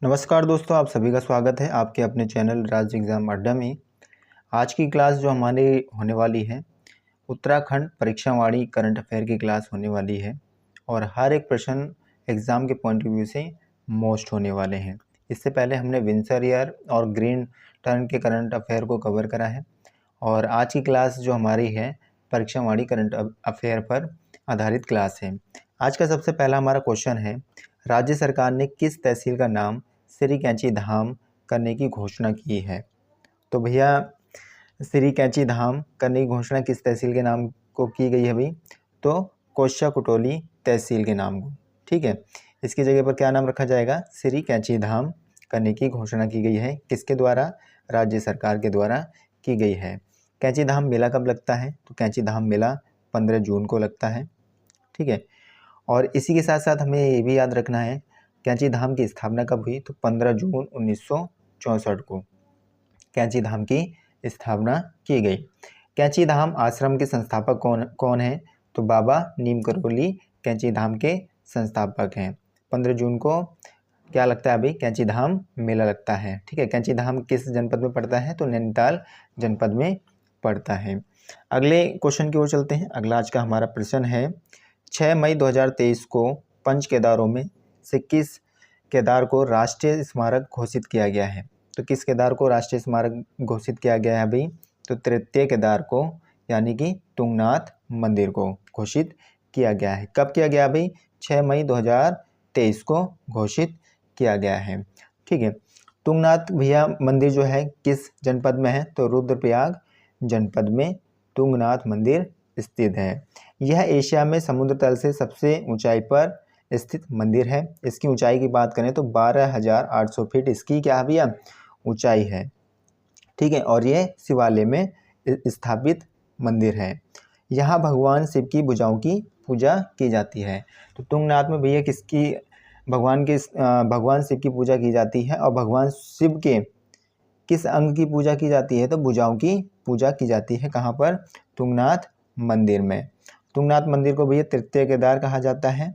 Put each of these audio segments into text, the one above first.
नमस्कार दोस्तों, आप सभी का स्वागत है आपके अपने चैनल राज एग्ज़ाम अड्डा में। आज की क्लास जो हमारी होने वाली है, उत्तराखंड परीक्षावाणी करंट अफेयर की क्लास होने वाली है और हर एक प्रश्न एग्ज़ाम के पॉइंट ऑफ व्यू से मोस्ट होने वाले हैं। इससे पहले हमने विंटर ईयर और ग्रीन टर्न के करंट अफेयर को कवर करा है और आज की क्लास जो हमारी है परीक्षावाणी करंट अफेयर पर आधारित क्लास है। आज का सबसे पहला हमारा क्वेश्चन है, राज्य सरकार ने किस तहसील का नाम श्री कैंची धाम करने की घोषणा की है। तो भैया श्री कैंची धाम करने की घोषणा किस तहसील के नाम को की गई है भाई? तो कोस्सा कुटोली तहसील के नाम को। ठीक है, इसकी जगह पर क्या नाम रखा जाएगा? श्री कैंची धाम करने की घोषणा की गई है। किसके द्वारा? राज्य सरकार के द्वारा की गई है। कैंची धाम मेला कब लगता है? तो कैंची धाम मेला 15 जून को लगता है। ठीक है, और इसी के साथ साथ हमें ये भी याद रखना है कैंची धाम की स्थापना कब हुई? तो 15 जून 1964 को कैंची धाम की स्थापना की गई। कैंची धाम आश्रम के संस्थापक कौन है? तो बाबा नीम करोली कैंची धाम के संस्थापक हैं। 15 जून को क्या लगता है अभी? कैंची धाम मेला लगता है। ठीक है, कैंची धाम किस जनपद में पड़ता है? तो नैनीताल जनपद में पड़ता है। अगले क्वेश्चन की ओर चलते हैं। अगला आज का हमारा प्रश्न है, 6 मई 2023 को पंच केदारों में से किस केदार को राष्ट्रीय स्मारक घोषित किया गया है? तो किस केदार को राष्ट्रीय स्मारक घोषित किया गया है भाई? तो तृतीय केदार को, यानी कि तुंगनाथ मंदिर को घोषित किया गया है। कब किया गया भाई? 6 मई 2023 को घोषित किया गया है। ठीक है, तुंगनाथ भैया मंदिर जो है किस जनपद में है? तो रुद्रप्रयाग जनपद में तुंगनाथ मंदिर स्थित है। यह एशिया में समुद्र तल से सबसे ऊंचाई पर स्थित मंदिर है। इसकी ऊंचाई की बात करें तो 12,800 फीट इसकी क्या है भैया? ऊंचाई है। ठीक है, और ये शिवालय में स्थापित मंदिर है। यहाँ भगवान शिव की भुजाओं की पूजा की जाती है। तो तुंगनाथ में भैया किसकी भगवान शिव की पूजा की जाती है और भगवान शिव के किस अंग की पूजा की जाती है? तो भुजाओं की पूजा की जाती है। कहाँ पर? तुंगनाथ मंदिर में। तुंगनाथ मंदिर को भैया तृतीय केदार कहा जाता है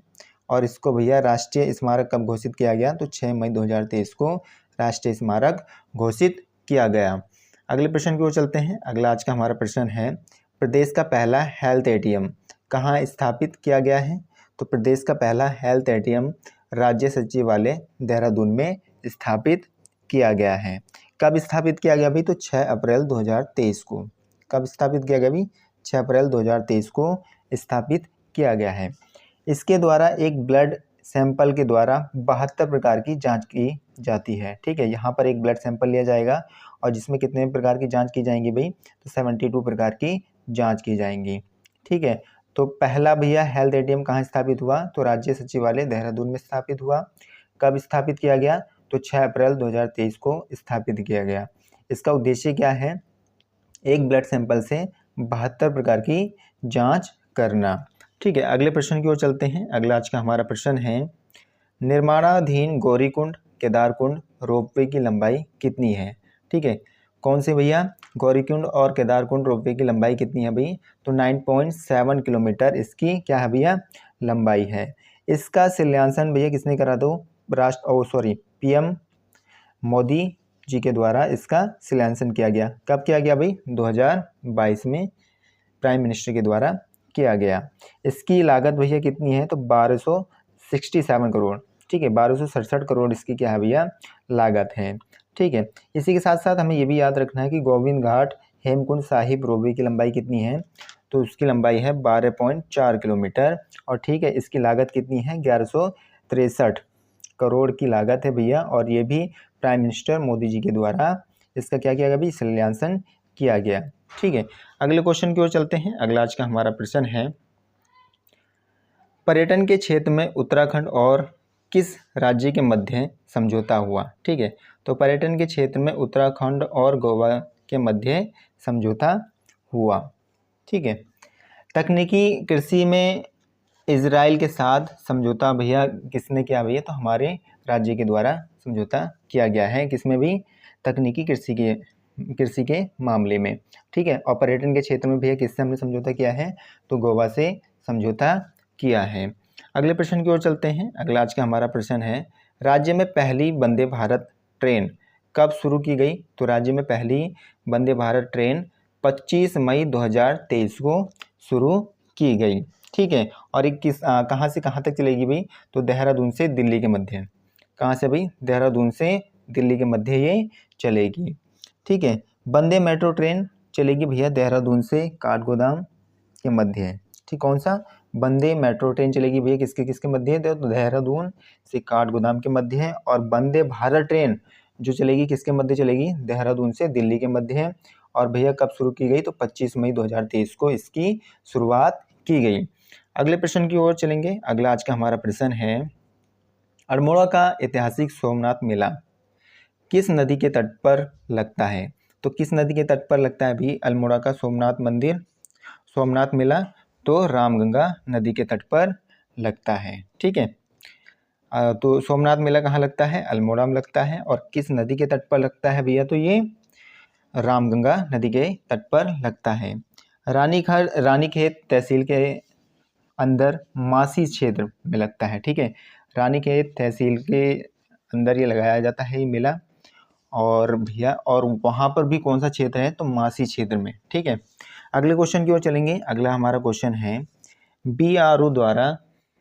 और इसको भैया राष्ट्रीय स्मारक कब घोषित किया गया? तो 6 मई 2023 को राष्ट्रीय स्मारक घोषित किया गया। अगले प्रश्न की ओर चलते हैं। अगला आज का हमारा प्रश्न है, प्रदेश का पहला हेल्थ एटीएम कहाँ स्थापित किया गया है? तो प्रदेश का पहला हेल्थ एटीएम राज्य सचिवालय देहरादून में स्थापित किया गया है। कब स्थापित किया गया भाई? तो 6 अप्रैल 2023 को। कब स्थापित किया गया भाई? 6 अप्रैल 2023 को स्थापित किया गया है। इसके द्वारा एक ब्लड सैंपल के द्वारा 72 प्रकार की जांच की जाती है। ठीक है, यहाँ पर एक ब्लड सैंपल लिया जाएगा और जिसमें कितने प्रकार की जांच की जाएंगी भाई? तो 72 प्रकार की जांच की जाएंगी। ठीक है, तो पहला भैया हेल्थ एटीएम कहाँ स्थापित हुआ? तो राज्य सचिवालय देहरादून में स्थापित हुआ। कब स्थापित किया गया? तो 6 अप्रैल 2023 को स्थापित किया गया। इसका उद्देश्य क्या है? एक ब्लड सैंपल से 72 प्रकार की जांच करना। ठीक है, अगले प्रश्न की ओर चलते हैं। अगला आज का हमारा प्रश्न है, निर्माणाधीन गौरीकुंड केदारकुंड रोपवे की लंबाई कितनी है? ठीक है, कौन से भैया? गौरीकुंड और केदारकुंड रोपवे की लंबाई कितनी है भाई? तो 9.7 किलोमीटर इसकी क्या है भैया? लंबाई है। इसका शिलान्यासन भैया किसने करा? दो पीएम मोदी जी के द्वारा इसका शिलान्यासन किया गया। कब किया गया भाई? 2022 में प्राइम मिनिस्टर के द्वारा किया गया। इसकी लागत भैया कितनी है? तो 1267 करोड़। ठीक है, 1267 करोड़ इसकी क्या है भैया? लागत है। ठीक है, इसी के साथ साथ हमें ये भी याद रखना है कि गोविंद घाट हेमकुंड साहिब रोपवे की लंबाई कितनी है? तो उसकी लंबाई है 12.4 किलोमीटर और ठीक है, इसकी लागत कितनी है? 1163 करोड़ की लागत है भैया और ये भी प्राइम मिनिस्टर मोदी जी के द्वारा इसका क्या किया गया भाई? शिलान्यासन किया गया। ठीक है, अगले क्वेश्चन की ओर चलते हैं। अगला आज का हमारा प्रश्न है, पर्यटन के क्षेत्र में उत्तराखंड और किस राज्य के मध्य समझौता हुआ? ठीक है, तो पर्यटन के क्षेत्र में उत्तराखंड और गोवा के मध्य समझौता हुआ। ठीक है, तकनीकी कृषि में इजराइल के साथ समझौता भैया किसने किया भैया? तो हमारे राज्य के द्वारा समझौता किया गया है। किसमें भी? तकनीकी कृषि के मामले में। ठीक है, और पर्यटन के क्षेत्र में भैया किससे हमने समझौता किया है? तो गोवा से समझौता किया है। अगले प्रश्न की ओर चलते हैं। अगला आज का हमारा प्रश्न है, राज्य में पहली वंदे भारत ट्रेन कब शुरू की गई? तो राज्य में पहली वंदे भारत ट्रेन 25 मई 2023 को शुरू की गई। ठीक है, और ये कहाँ से कहाँ तक चलेगी भाई? तो देहरादून से दिल्ली के मध्य। कहाँ से भाई? देहरादून से दिल्ली के मध्य ये चलेगी। ठीक है, वंदे मेट्रो ट्रेन चलेगी भैया देहरादून से काठगोदाम के मध्य है। ठीक, कौन सा? वंदे मेट्रो ट्रेन चलेगी भैया किसके किसके मध्य है? तो देहरादून से काठगोदाम के मध्य है। और वंदे भारत ट्रेन जो चलेगी किसके मध्य चलेगी? देहरादून से दिल्ली के मध्य है। और भैया कब शुरू की गई? तो 25 मई 2023 को इसकी शुरुआत की गई। अगले प्रश्न की ओर चलेंगे। अगला आज का हमारा प्रश्न है, अल्मोड़ा का ऐतिहासिक सोमनाथ मेला किस नदी के तट पर लगता है? तो किस नदी के तट पर लगता है भी अल्मोड़ा का सोमनाथ मंदिर, सोमनाथ मेला? तो रामगंगा नदी के तट पर लगता है। ठीक है, तो सोमनाथ मेला कहाँ लगता है? अल्मोड़ा में लगता है। और किस नदी के तट पर लगता है भैया? तो ये रामगंगा नदी के तट पर लगता है। रानीखेत तहसील के अंदर मासी क्षेत्र में लगता है। ठीक है, रानीखेत तहसील के अंदर ये लगाया जाता है ये मेला। और भैया और वहाँ पर भी कौन सा क्षेत्र है? तो मासी क्षेत्र में। ठीक है, अगले क्वेश्चन की ओर चलेंगे। अगला हमारा क्वेश्चन है, BRO द्वारा,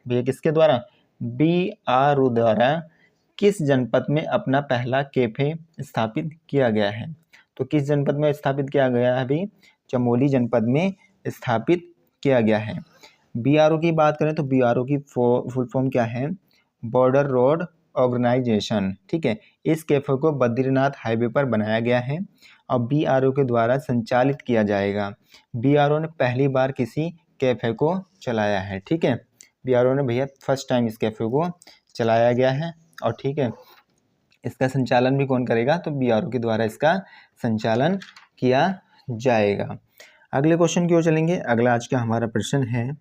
भैया किसके द्वारा? BRO द्वारा किस जनपद में अपना पहला कैफे स्थापित किया गया है? तो किस जनपद में स्थापित किया गया है भाई? चमोली जनपद में स्थापित किया गया है। BRO की बात करें तो BRO की फुल फॉर्म क्या है? Border road organisation. ठीक है, इस कैफे को बद्रीनाथ हाईवे पर बनाया गया है और BRO के द्वारा संचालित किया जाएगा। BRO ने पहली बार किसी कैफे को चलाया है। ठीक है, BRO ने भैया फर्स्ट टाइम इस कैफे को चलाया गया है। और ठीक है, इसका संचालन भी कौन करेगा? तो BRO के द्वारा इसका संचालन किया जाएगा। अगले क्वेश्चन की ओर चलेंगे। अगला आज का हमारा प्रश्न है,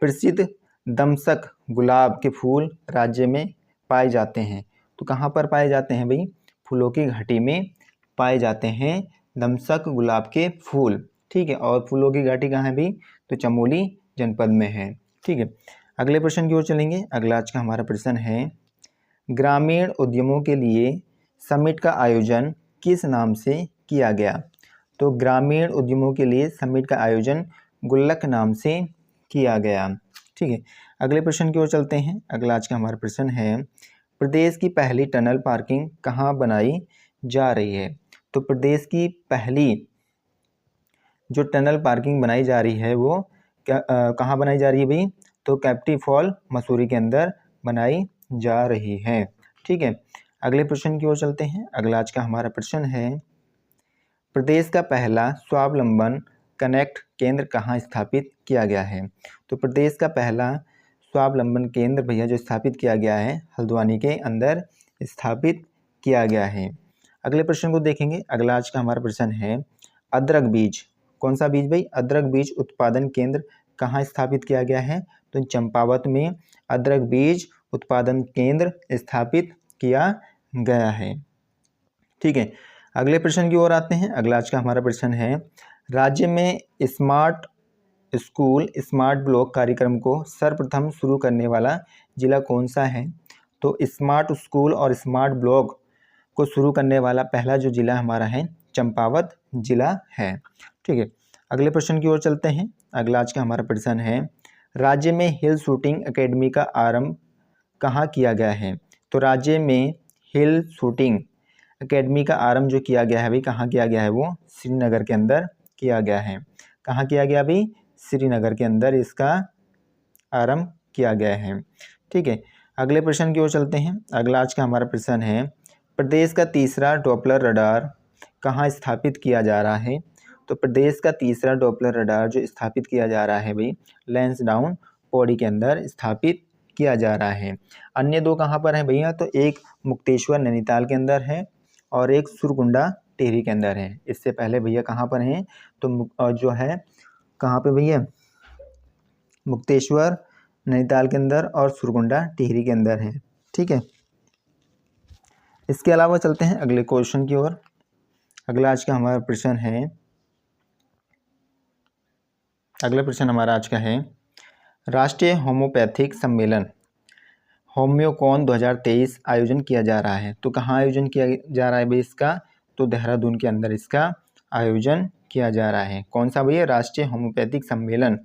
प्रसिद्ध दमसक गुलाब के फूल राज्य में पाए जाते हैं। तो कहाँ पर पाए जाते हैं भाई? फूलों की घाटी में पाए जाते हैं दमसक गुलाब के फूल। ठीक है, और फूलों की घाटी कहाँ है भाई? तो चमोली जनपद में है। ठीक है, अगले प्रश्न की ओर चलेंगे। अगला आज का हमारा प्रश्न है, ग्रामीण उद्यमों के लिए समिट का आयोजन किस नाम से किया गया? तो ग्रामीण उद्यमों के लिए समिट का आयोजन गुल्लक नाम से किया गया। ठीक है, अगले प्रश्न की ओर चलते हैं। अगला आज का हमारा प्रश्न है, प्रदेश की पहली टनल पार्किंग कहाँ बनाई जा रही है? तो प्रदेश की पहली जो टनल पार्किंग बनाई जा रही है वो कहाँ बनाई जा रही है भाई? तो कैप्टी फॉल मसूरी के अंदर बनाई जा रही है। ठीक है, अगले प्रश्न की ओर चलते हैं। अगला आज का हमारा प्रश्न है, प्रदेश का पहला स्वावलंबन कनेक्ट केंद्र कहाँ स्थापित किया गया है? तो प्रदेश का पहला स्वावलंबन केंद्र भैया जो स्थापित किया गया है हल्द्वानी के अंदर स्थापित किया गया है। अगले प्रश्न को देखेंगे। अगला आज का हमारा प्रश्न है, अदरक बीज, कौन सा बीज भाई? अदरक बीज उत्पादन केंद्र कहाँ स्थापित किया गया है? तो चंपावत में अदरक बीज उत्पादन केंद्र स्थापित किया गया है। ठीक है, अगले प्रश्न की ओर आते हैं। अगला आज का हमारा प्रश्न है, राज्य में स्मार्ट स्कूल स्मार्ट ब्लॉक कार्यक्रम को सर्वप्रथम शुरू करने वाला जिला कौन सा है? तो स्मार्ट स्कूल और स्मार्ट ब्लॉक को शुरू करने वाला पहला जो जिला हमारा है चंपावत जिला है। ठीक है, अगले प्रश्न की ओर चलते हैं। अगला आज का हमारा प्रश्न है, राज्य में हिल शूटिंग एकेडमी का आरंभ कहाँ किया गया है? तो राज्य में हिल शूटिंग एकेडमी का आरंभ जो किया गया है भाई कहाँ किया गया है? वो श्रीनगर के अंदर किया गया है। कहाँ किया गया भाई? श्रीनगर के अंदर इसका आरंभ किया गया है। ठीक है, अगले प्रश्न की ओर चलते हैं। अगला आज का हमारा प्रश्न है, प्रदेश का तीसरा डॉपलर रडार कहाँ स्थापित किया जा रहा है? तो प्रदेश का तीसरा डॉपलर रडार जो स्थापित किया जा रहा है भाई लैंसडाउन पौड़ी के अंदर स्थापित किया जा रहा है। अन्य दो कहाँ पर हैं भैया? तो एक मुक्तेश्वर नैनीताल के अंदर है और एक सुरकुंडा टिहरी के अंदर है। इससे पहले भैया कहाँ पर हैं? तो जो है कहाँ पे भैया? मुक्तेश्वर नैनीताल के अंदर और सुरकुंडा टिहरी के अंदर है। ठीक है, इसके अलावा चलते हैं अगले क्वेश्चन की ओर। अगला आज का हमारा प्रश्न है, अगला प्रश्न हमारा आज का है, राष्ट्रीय होम्योपैथिक सम्मेलन होम्योकॉन 2023 आयोजन किया जा रहा है। तो कहाँ आयोजन किया जा रहा है भाई इसका? तो देहरादून के अंदर इसका आयोजन किया जा रहा है। कौन सा भैया? राष्ट्रीय होम्योपैथिक सम्मेलन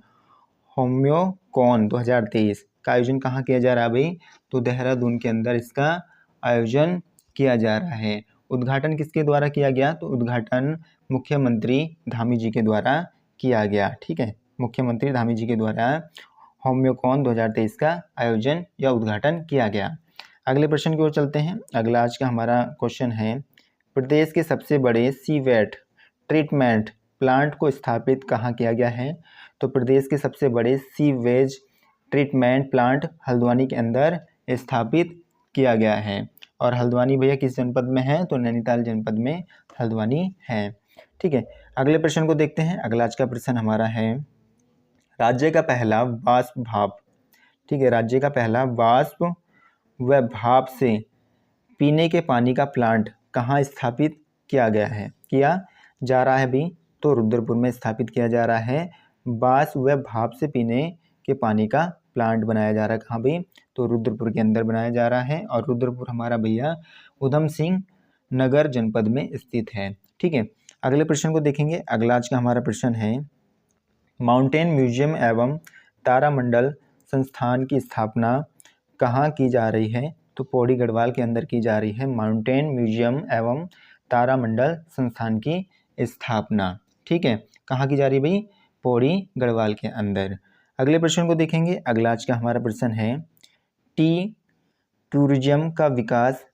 होम्योकॉन 2023 का आयोजन कहाँ किया जा रहा है भाई? तो देहरादून के अंदर इसका आयोजन किया जा रहा है। उद्घाटन किसके द्वारा किया गया? तो उद्घाटन मुख्यमंत्री धामी जी के द्वारा किया गया। ठीक है, मुख्यमंत्री धामी जी के द्वारा होम्योकॉन 2023 का आयोजन या उद्घाटन किया गया। अगले प्रश्न की ओर चलते हैं। अगला आज का हमारा क्वेश्चन है, प्रदेश के सबसे बड़े सीवेट ट्रीटमेंट प्लांट को स्थापित कहाँ किया गया है? तो प्रदेश के सबसे बड़े सीवेज ट्रीटमेंट प्लांट हल्द्वानी के अंदर स्थापित किया गया है। और हल्द्वानी भैया किस जनपद में है? तो नैनीताल जनपद में हल्द्वानी है। ठीक है, अगले प्रश्न को देखते हैं। अगला आज का प्रश्न हमारा है, राज्य का पहला वाष्प भाप, ठीक है, राज्य का पहला वाष्प व भाप से पीने के पानी का प्लांट कहाँ स्थापित किया गया है, किया जा रहा है भी? तो रुद्रपुर में स्थापित किया जा रहा है। वाष्प व भाप से पीने के पानी का प्लांट बनाया जा रहा है। कहाँ भी? तो रुद्रपुर के अंदर बनाया जा रहा है। और रुद्रपुर हमारा भैया उधम सिंह नगर जनपद में स्थित है। ठीक है, अगले प्रश्न को देखेंगे। अगला आज का हमारा प्रश्न है, माउंटेन म्यूजियम एवं तारामंडल संस्थान की स्थापना कहाँ की जा रही है? तो पौड़ी गढ़वाल के अंदर की जा रही है माउंटेन म्यूजियम एवं तारामंडल संस्थान की स्थापना। ठीक है, कहाँ की जा रही है भाई? पौड़ी गढ़वाल के अंदर। अगले प्रश्न को देखेंगे। अगला आज का हमारा प्रश्न है, टी टूरिज्म का विकास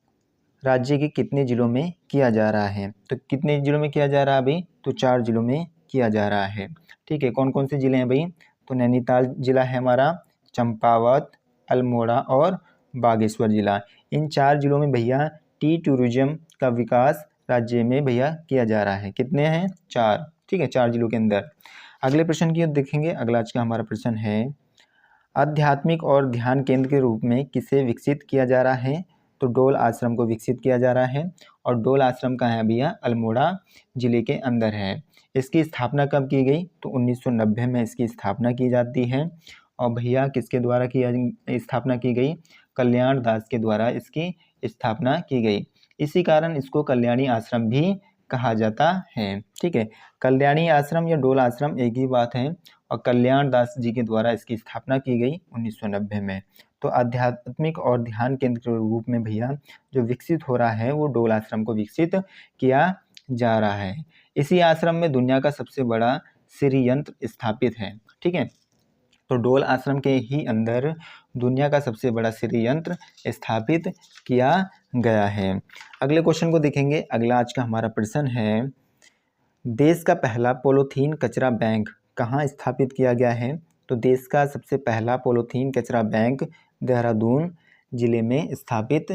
राज्य के कितने जिलों में किया जा रहा है? तो कितने जिलों में किया जा रहा है भाई? तो 4 जिलों में किया जा रहा है। ठीक है, कौन कौन से जिले हैं भाई? तो नैनीताल जिला है हमारा, चंपावत, अल्मोड़ा और बागेश्वर जिला। इन 4 जिलों में भैया टी टूरिज्म का विकास राज्य में भैया किया जा रहा है। कितने हैं? 4। ठीक है, 4 जिलों के अंदर। अगले प्रश्न की देखेंगे। अगला आज का हमारा प्रश्न है, आध्यात्मिक और ध्यान केंद्र के रूप में किसे विकसित किया जा रहा है? तो डोल आश्रम को विकसित किया जा रहा है। और डोल आश्रम कहाँ है भैया? अल्मोड़ा जिले के अंदर है। इसकी स्थापना कब की गई? तो 1990 में इसकी स्थापना की जाती है। और भैया किसके द्वारा स्थापना की गई? कल्याण दास के द्वारा इसकी स्थापना की गई। इसी कारण इसको कल्याणी आश्रम भी कहा जाता है। ठीक है, कल्याणी आश्रम या डोल आश्रम एक ही बात है। और कल्याण दास जी के द्वारा इसकी स्थापना की गई 1990 में। तो आध्यात्मिक और ध्यान केंद्र के रूप में भैया जो विकसित हो रहा है वो डोल आश्रम को विकसित किया जा रहा है। इसी आश्रम में दुनिया का सबसे बड़ा श्री यंत्र स्थापित है। ठीक है, तो डोल आश्रम के ही अंदर दुनिया का सबसे बड़ा श्री यंत्र स्थापित किया गया है। अगले क्वेश्चन को देखेंगे। अगला आज का हमारा प्रश्न है, देश का पहला पॉलीथीन कचरा बैंक कहाँ स्थापित किया गया है? तो देश का सबसे पहला पॉलीथीन कचरा बैंक देहरादून जिले में स्थापित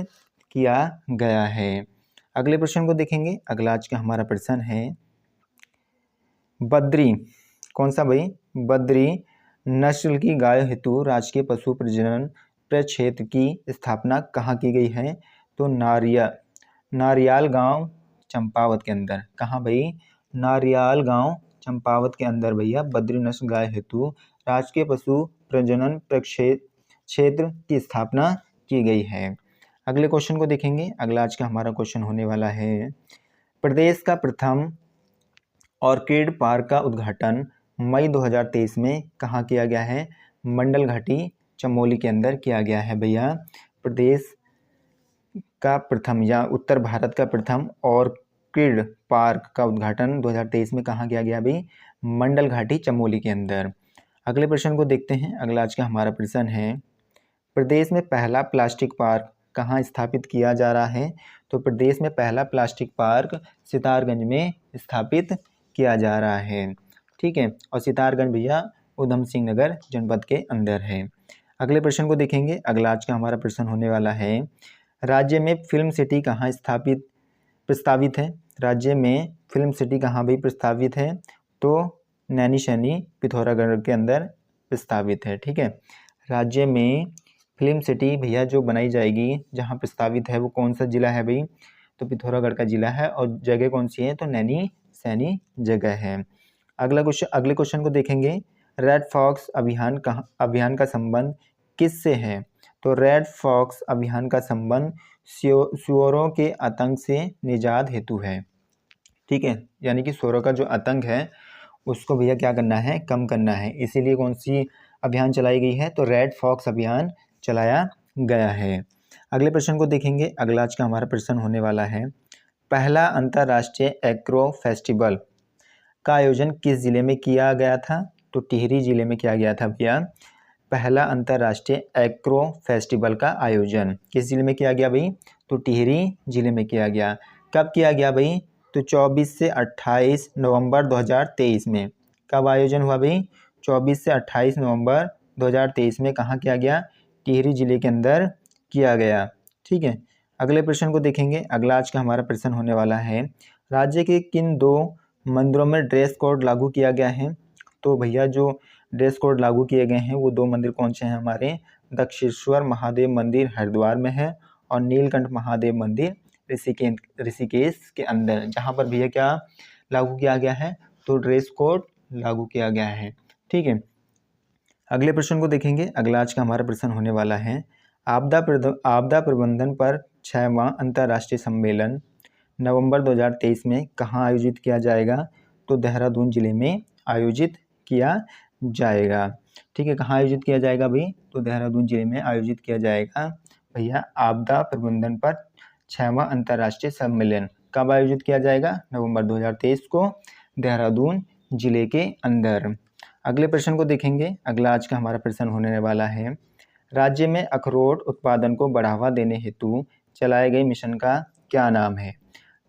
किया गया है। अगले प्रश्न को देखेंगे। अगला आज का हमारा प्रश्न है, बद्री, कौन सा भाई? बद्री नस्ल की गाय हेतु राजकीय पशु प्रजनन प्रक्षेत्र की स्थापना कहाँ की गई है? तो नारियाल गांव चंपावत के अंदर। कहाँ भाई? नारियाल गांव चंपावत के अंदर भैया बद्री नस्ल गाय हेतु राजकीय पशु प्रजनन प्रक्षेत्र की स्थापना की गई है। अगले क्वेश्चन को देखेंगे। अगला आज का हमारा क्वेश्चन होने वाला है, प्रदेश का प्रथम ऑर्किड पार्क का उद्घाटन मई 2023 में कहाँ किया गया है? मंडल घाटी चमोली के अंदर किया गया है भैया। प्रदेश का प्रथम या उत्तर भारत का प्रथम ऑर्किड पार्क का उद्घाटन 2023 में कहाँ किया गया भाई? मंडल घाटी चमोली के अंदर। अगले प्रश्न को देखते हैं। अगला आज का हमारा प्रश्न है, प्रदेश में पहला प्लास्टिक पार्क कहाँ स्थापित किया जा रहा है? तो प्रदेश में पहला प्लास्टिक पार्क सितारगंज में स्थापित किया जा रहा है। ठीक है, और सितारगंज भैया उधम सिंह नगर जनपद के अंदर है। अगले प्रश्न को देखेंगे। अगला आज का हमारा प्रश्न होने वाला है, राज्य में फिल्म सिटी कहाँ प्रस्तावित है? राज्य में फिल्म सिटी कहाँ भी प्रस्तावित है? तो नैनीसैनी पिथौरागढ़ के अंदर प्रस्तावित है। ठीक है, राज्य में फिल्म सिटी भैया जो बनाई जाएगी जहाँ प्रस्तावित है वो कौन सा जिला है भाई? तो पिथौरागढ़ का जिला है। और जगह कौन सी है? तो नैनीसैनी जगह है। अगले क्वेश्चन को देखेंगे, रेड फॉक्स अभियान का संबंध किससे है? तो रेड फॉक्स अभियान का संबंध सुअरों के आतंक से निजात हेतु है। ठीक है, यानी कि सुअरों का जो आतंक है उसको भैया क्या करना है, कम करना है, इसीलिए कौन सी अभियान चलाई गई है, तो रेड फॉक्स अभियान चलाया गया है। अगले प्रश्न को देखेंगे। अगला आज का हमारा प्रश्न होने वाला है, पहला अंतर्राष्ट्रीय एग्रो फेस्टिवल का आयोजन किस जिले में किया गया था, तो टिहरी जिले में किया गया था भैया। पहला अंतर्राष्ट्रीय एग्रो फेस्टिवल का आयोजन किस जिले में किया गया भाई, तो टिहरी जिले में किया गया। कब किया गया भाई, तो 24 से 28 नवंबर 2023 में। कब आयोजन हुआ भाई, 24 से 28 नवंबर 2023 में। कहाँ किया गया, टिहरी जिले के अंदर किया गया। ठीक है, अगले प्रश्न को देखेंगे। अगला आज का हमारा प्रश्न होने वाला है, राज्य के किन 2 मंदिरों में ड्रेस कोड लागू किया गया है, तो भैया जो ड्रेस कोड लागू किए गए हैं वो 2 मंदिर कौन से हैं हमारे, दक्षेश्वर महादेव मंदिर हरिद्वार में है और नीलकंठ महादेव मंदिर ऋषिकेश के अंदर, जहाँ पर भैया क्या लागू किया गया है, तो ड्रेस कोड लागू किया गया है। ठीक है, अगले प्रश्न को देखेंगे। अगला आज का हमारा प्रश्न होने वाला है, आपदा प्रबंधन पर 6वां अंतर्राष्ट्रीय सम्मेलन नवंबर 2023 में कहाँ आयोजित किया जाएगा, तो देहरादून जिले में आयोजित किया जाएगा। ठीक है, कहाँ आयोजित किया जाएगा भाई, तो देहरादून जिले में आयोजित किया जाएगा भैया आपदा प्रबंधन पर 6वां अंतर्राष्ट्रीय सम्मेलन। कब आयोजित किया जाएगा, नवंबर 2023 को देहरादून जिले के अंदर। अगले प्रश्न को देखेंगे। अगला आज का हमारा प्रश्न होने वाला है, राज्य में अखरोट उत्पादन को बढ़ावा देने हेतु चलाए गए मिशन का क्या नाम है,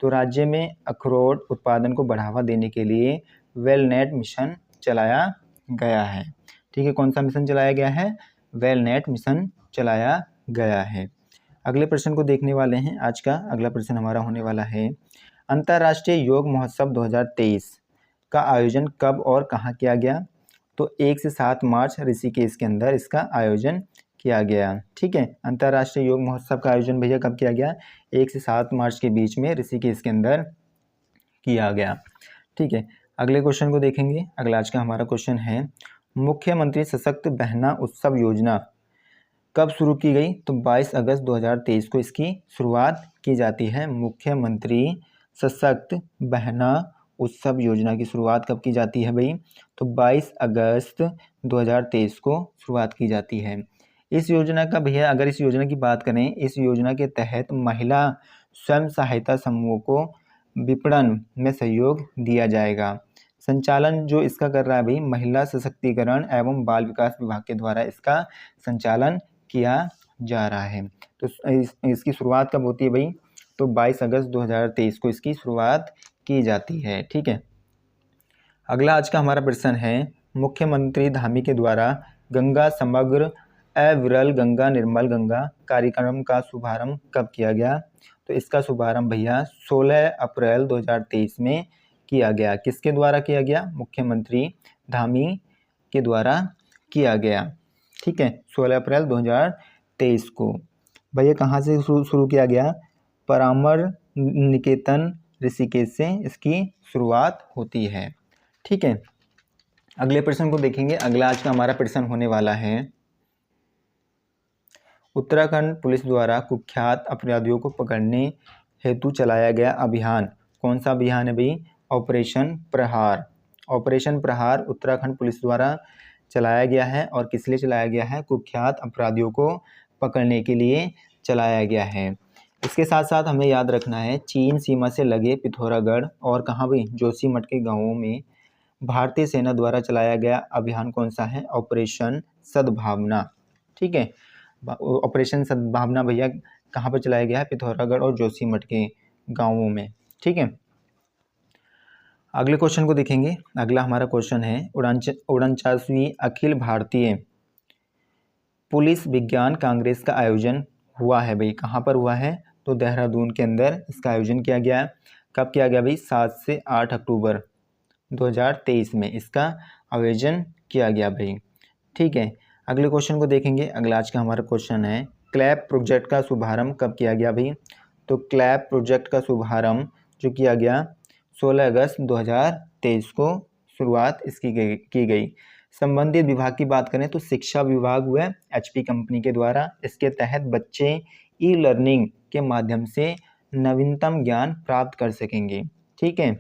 तो राज्य में अखरोट उत्पादन को बढ़ावा देने के लिए वेलनेट मिशन चलाया गया है। ठीक है, कौन सा मिशन चलाया गया है, वेलनेट मिशन चलाया गया है। अगले प्रश्न को देखने वाले हैं। आज का अगला प्रश्न हमारा होने वाला है, अंतर्राष्ट्रीय योग महोत्सव 2023 का आयोजन कब और कहाँ किया गया, तो 1 से 7 मार्च ऋषिकेश के अंदर इसका आयोजन किया गया। ठीक है, अंतर्राष्ट्रीय योग महोत्सव का आयोजन भैया कब किया गया, 1 से 7 मार्च के बीच में ऋषिकेश के अंदर किया गया। ठीक है, अगले क्वेश्चन को देखेंगे। अगला आज का हमारा क्वेश्चन है, मुख्यमंत्री सशक्त बहना उत्सव योजना कब शुरू की गई, तो 22 अगस्त 2023 को इसकी शुरुआत की जाती है। मुख्यमंत्री सशक्त बहना उत्सव योजना की शुरुआत कब की जाती है भाई, तो 22 अगस्त 2023 को शुरुआत की जाती है। इस योजना का भैया अगर इस योजना की बात करें, इस योजना के तहत महिला स्वयं सहायता समूहों को विपणन में सहयोग दिया जाएगा। संचालन जो इसका कर रहा है भाई, महिला सशक्तिकरण एवं बाल विकास विभाग के द्वारा इसका संचालन किया जा रहा है। तो इसकी शुरुआत कब होती है भाई, तो 22 अगस्त 2023 को इसकी शुरुआत की जाती है। ठीक है, अगला आज का हमारा प्रश्न है, मुख्यमंत्री धामी के द्वारा गंगा समग्र अविरल गंगा निर्मल गंगा कार्यक्रम का शुभारंभ कब किया गया, तो इसका शुभारंभ भैया 16 अप्रैल 2023 में किया गया। किसके द्वारा किया गया, मुख्यमंत्री धामी के द्वारा किया गया। ठीक है, 16 अप्रैल 2023 को भैया कहाँ से शुरू किया गया, परामर निकेतन ऋषिकेश से इसकी शुरुआत होती है। ठीक है, अगले प्रश्न को देखेंगे। अगला आज का हमारा प्रश्न होने वाला है, उत्तराखंड पुलिस द्वारा कुख्यात अपराधियों को पकड़ने हेतु चलाया गया अभियान कौन सा अभियान है भाई, ऑपरेशन प्रहार। ऑपरेशन प्रहार उत्तराखंड पुलिस द्वारा चलाया गया है और किस लिए चलाया गया है, कुख्यात अपराधियों को पकड़ने के लिए चलाया गया है। इसके साथ साथ हमें याद रखना है, चीन सीमा से लगे पिथौरागढ़ और कहाँ भाई, जोशीमठ के गाँवों में भारतीय सेना द्वारा चलाया गया अभियान कौन सा है, ऑपरेशन सद्भावना। ठीक है, ऑपरेशन सद्भावना भैया कहाँ पर चलाया गया है, पिथौरागढ़ और जोशीमठ के गाँवों में। ठीक है, अगले क्वेश्चन को देखेंगे। अगला हमारा क्वेश्चन है, 49वीं अखिल भारतीय पुलिस विज्ञान कांग्रेस का आयोजन हुआ है भाई, कहाँ पर हुआ है, तो देहरादून के अंदर इसका आयोजन किया गया है। कब किया गया भाई, 7 से 8 अक्टूबर 2023 में इसका आयोजन किया गया भाई। ठीक है, अगले क्वेश्चन को देखेंगे। अगला आज का हमारा क्वेश्चन है, क्लैप प्रोजेक्ट का शुभारंभ कब किया गया भाई, तो क्लैप प्रोजेक्ट का शुभारंभ जो किया गया 16 अगस्त 2023 को शुरुआत इसकी की गई। संबंधित विभाग की बात करें तो शिक्षा विभाग व HP कंपनी के द्वारा इसके तहत बच्चे ई लर्निंग के माध्यम से नवीनतम ज्ञान प्राप्त कर सकेंगे। ठीक है,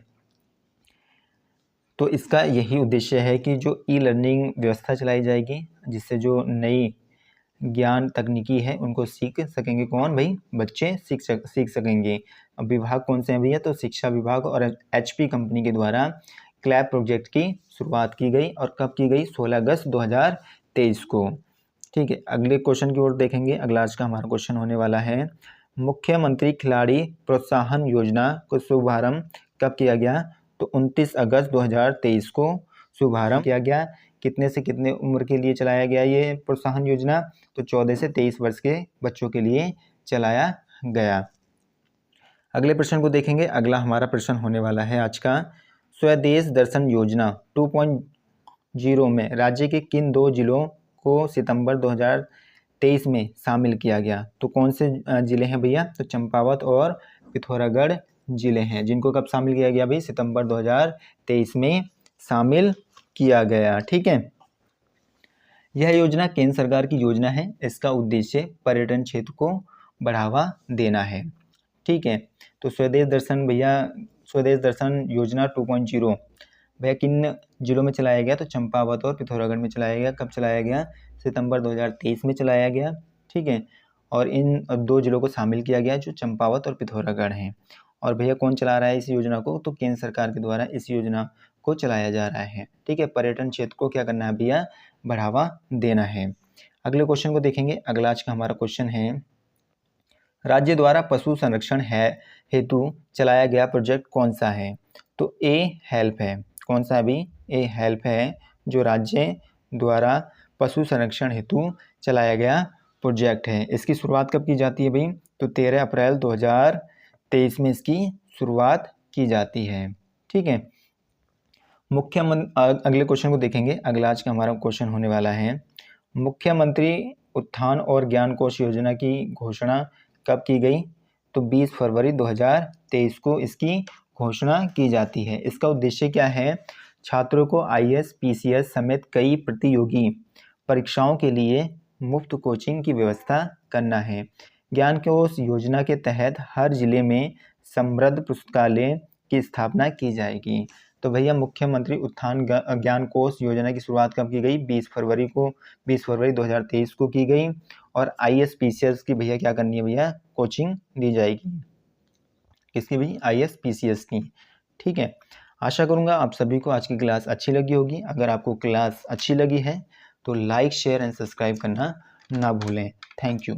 तो इसका यही उद्देश्य है कि जो ई लर्निंग व्यवस्था चलाई जाएगी, जिससे जो नई ज्ञान तकनीकी है उनको सीख सकेंगे। कौन भाई? बच्चे सीख सकेंगे। अब विभाग कौन से हैं भैया? तो शिक्षा विभाग और HP कंपनी के द्वारा क्लैप प्रोजेक्ट की शुरुआत की गई और कब की गई? 16 अगस्त 2023 को। ठीक है, अगले क्वेश्चन की ओर देखेंगे। अगला आज का हमारा क्वेश्चन होने वाला है, मुख्यमंत्री खिलाड़ी प्रोत्साहन योजना को शुभारंभ कब किया गया? तो 29 अगस्त 2023 को शुभारंभ किया गया। कितने से कितने उम्र के लिए चलाया गया ये प्रोत्साहन योजना? तो 14 से 23 वर्ष के बच्चों के लिए चलाया गया। अगले प्रश्न को देखेंगे। अगला हमारा प्रश्न होने वाला है आज का, स्वदेश दर्शन योजना 2.0 में राज्य के किन 2 जिलों को सितंबर 2023 में शामिल किया गया? तो कौन से जिले हैं भैया? तो चंपावत और पिथौरागढ़ जिले हैं, जिनको कब शामिल किया गया भाई? सितंबर 2023 में शामिल किया गया। ठीक है, यह योजना केंद्र सरकार की योजना है। इसका उद्देश्य पर्यटन क्षेत्र को बढ़ावा देना है। ठीक है, तो स्वदेश दर्शन भैया, स्वदेश दर्शन योजना 2.0 भैया किन जिलों में चलाया गया? तो चंपावत और पिथौरागढ़ में चलाया गया। कब चलाया गया? सितंबर 2023 में चलाया गया। ठीक है, और इन 2 जिलों को शामिल किया गया जो चंपावत और पिथौरागढ़ हैं। और भैया कौन चला रहा है इस योजना को? तो केंद्र सरकार के द्वारा इस योजना को चलाया जा रहा है। ठीक है, पर्यटन क्षेत्र को क्या करना है भैया? बढ़ावा देना है। अगले क्वेश्चन को देखेंगे। अगला आज का हमारा क्वेश्चन है, राज्य द्वारा पशु संरक्षण है हेतु चलाया गया प्रोजेक्ट कौन सा है? तो ए हेल्प है। कौन सा भी? ए हेल्प है, जो राज्य द्वारा पशु संरक्षण हेतु चलाया गया प्रोजेक्ट है। इसकी शुरुआत कब की जाती है भाई? तो 13 अप्रैल 2023 में इसकी शुरुआत की जाती है। ठीक है, अगले क्वेश्चन को देखेंगे। अगला आज का हमारा क्वेश्चन होने वाला है, मुख्यमंत्री उत्थान और ज्ञान कोश योजना की घोषणा कब की गई? तो 20 फरवरी 2023 को इसकी घोषणा की जाती है। इसका उद्देश्य क्या है? छात्रों को IAS PCS समेत कई प्रतियोगी परीक्षाओं के लिए मुफ्त कोचिंग की व्यवस्था करना है। ज्ञान कोश योजना के तहत हर जिले में समृद्ध पुस्तकालय की स्थापना की जाएगी। तो भैया मुख्यमंत्री उत्थान ज्ञान कोश योजना की शुरुआत कब की गई? 20 फरवरी 2023 को की गई। और IAS PCS की भैया क्या करनी है भैया? कोचिंग दी जाएगी। किसकी भी? IAS PCS की। ठीक है, आशा करूँगा आप सभी को आज की क्लास अच्छी लगी होगी। अगर आपको क्लास अच्छी लगी है तो लाइक, शेयर एंड सब्सक्राइब करना ना भूलें। Thank you.